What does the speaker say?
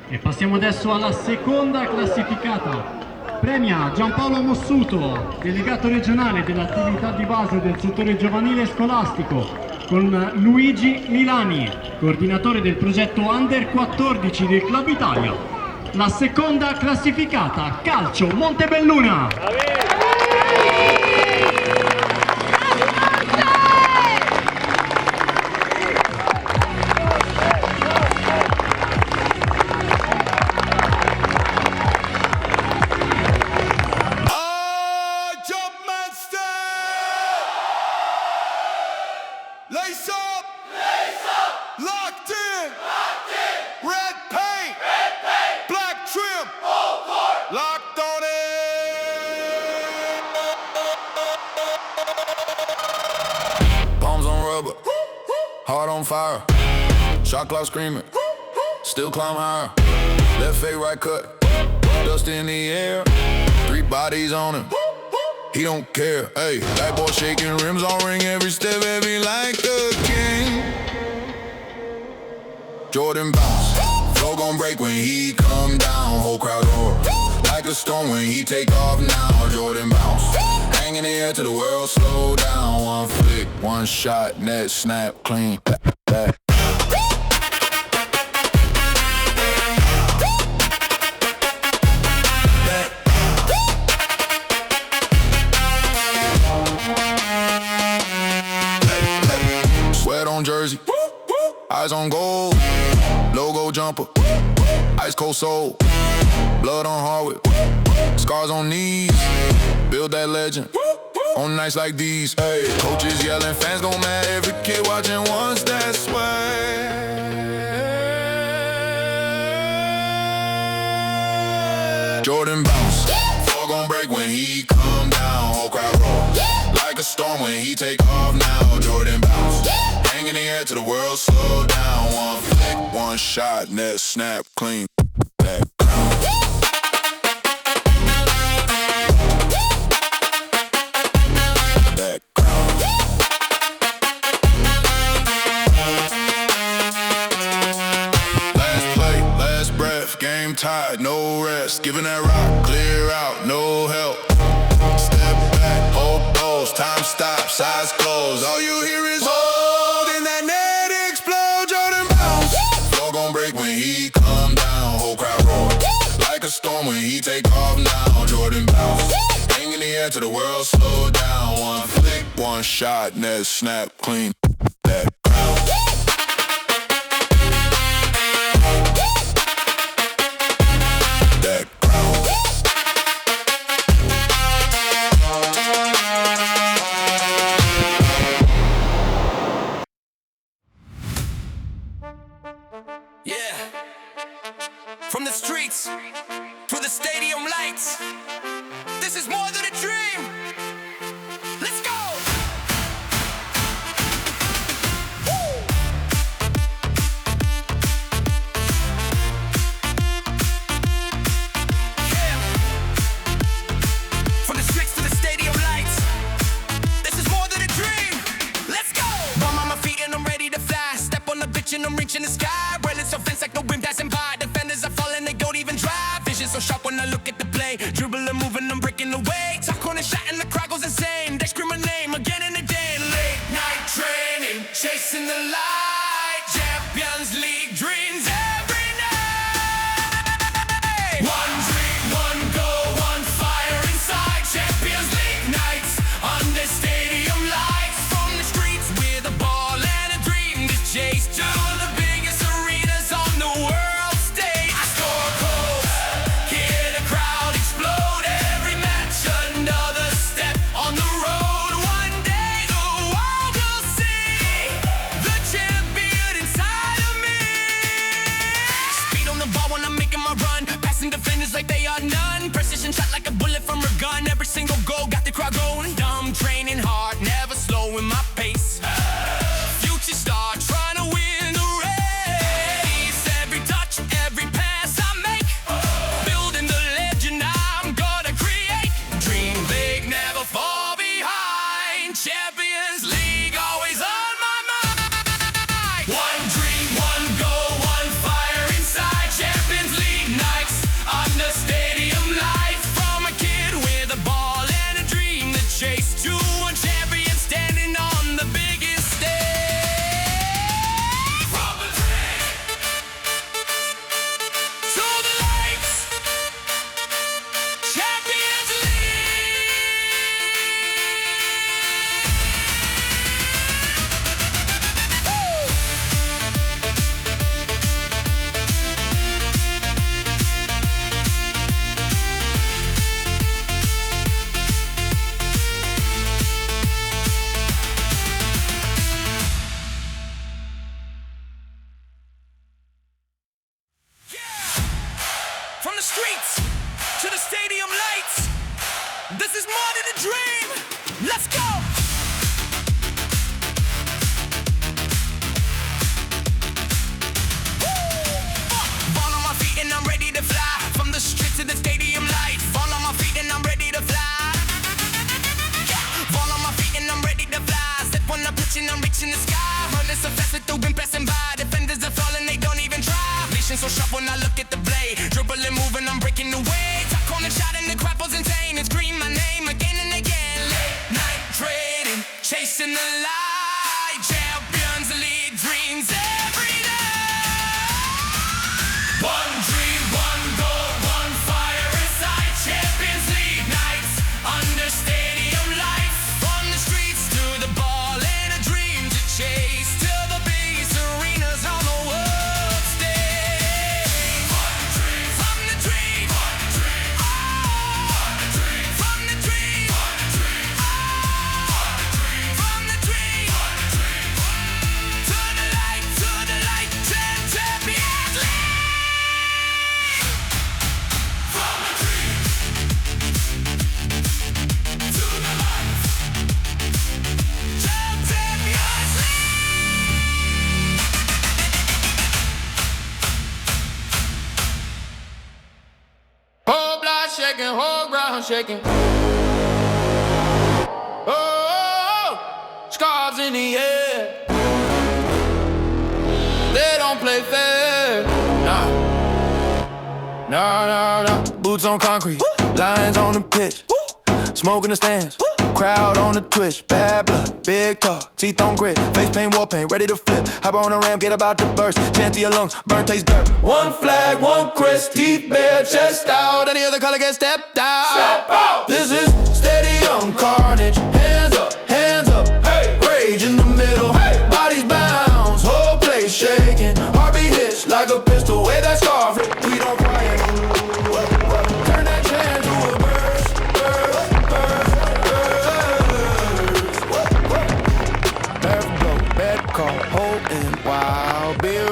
E passiamo adesso alla seconda classificata. Premia Giampaolo Mossuto, delegato regionale dell'attività di base del settore giovanile scolastico, con Luigi Milani, coordinatore del progetto Under 14 del Club Italia. La seconda classificata, calcio Montebelluna. Heart on fire, shot clock screaming, still climb higher. Left fade, right cut, dust in the air. 3 bodies on him, he don't care. Hey, that boy shaking rims on ring, every step heavy like the king. Jordan bounce, flow gon' break when he come down. Whole crowd roar, like a storm when he take off now. Jordan bounce, hang in the air till the world slow down. One flick, one shot, net snap, clean. Back. Sweat on jersey, eyes on gold, logo jumper, ice cold soul, blood on hardwood, scars on knees, build that legend. On nights like these, hey, coaches yelling, fans gon' mad. Every kid watching wants that swag. Jordan bounce, floor gon' break when he come down. Whole crowd roar, like a storm when he take off now. Jordan bounce, hang in the air till the world slow down. One flick, one shot, net snap, clean. Back. Tired, no rest, giving that rock, clear out, no help. Step back, hold those, time stops, eyes closed. All you hear is hold, and that net explode. Jordan bounce, floor gon' break when he come down. Whole crowd roar, like a storm when he take off now. Jordan bounce, hang in the air till the world slow down. One flick, one shot, net snap, clean. That crowd. From the streets to the stadium lights, this is more than a dream. Let's go! Woo! Yeah. From the streets to the stadium lights, this is more than a dream. Let's go! Bum on my feet and I'm ready to fly. Step on the bitch and I'm reaching the sky. Wireless offense like the wind passing by. So sharp when I look at the play. Dribble and moving, I'm breaking away. Top corner shot and the crowd goes insane. They scream my name again and again. Late night training, chasing the light. Champions League dreams every night. One dream, one goal, one fire inside. Champions League nights under stadium lights. From the streets with a ball and a dream to chase to the biggest arenas on the world stage. I score goals, hear the crowd explode, every match another step. From the streets to the stadium lights, this is more than a dream. Let's go. Fall on my feet and I'm ready to fly. From the street to the stadium lights. Fall on my feet and I'm ready to fly. Fall on my feet and I'm ready to fly. Step on the pitch and I'm reaching the sky. Running so fast that they've been passing by. Defenders are falling, they don't even try. Vision so sharp when I look at the blade. Dribbling, moving, I'm breaking away. Top corner shot and the crowd was insane. And scream my name again and again. Late night trading, chasing the light. Champions lead dreams every day. One dream, one goal, one fire inside. Champions League nights under stadium lights. From the streets to the ball and a dream to chase. Till the biggest arenas on the world stage. One dream, from the dream, one dream, oh, one dream, from the dream, one dream, oh, one dream, from the dream, one dream, to the light, Champions League. From the dream to the light, Champions League. Whole block shaking, whole ground shaking. Oh, scarves in the air. They don't play fair. Nah, nah, nah, nah. Boots on concrete, lions on the pitch. Smoke in the stands, crowd on the twitch. Bad blood, big talk, teeth on grit. Face paint, war paint, ready to flip. Hop on a ramp, get about to burst. Chant to your lungs, burn, taste dirt. One flag, one crest, teeth bare, chest out. Any other color get stepped out. Step out. This is stadium carnage. Hands up, hey. Rage in the middle, hey. Bodies bounce, whole place shaking. Heartbeat hits like a pistol. Wave that scarf, we don't quiet. Turn that chant to a burst. Bad blow, bad call, holding wild. Beer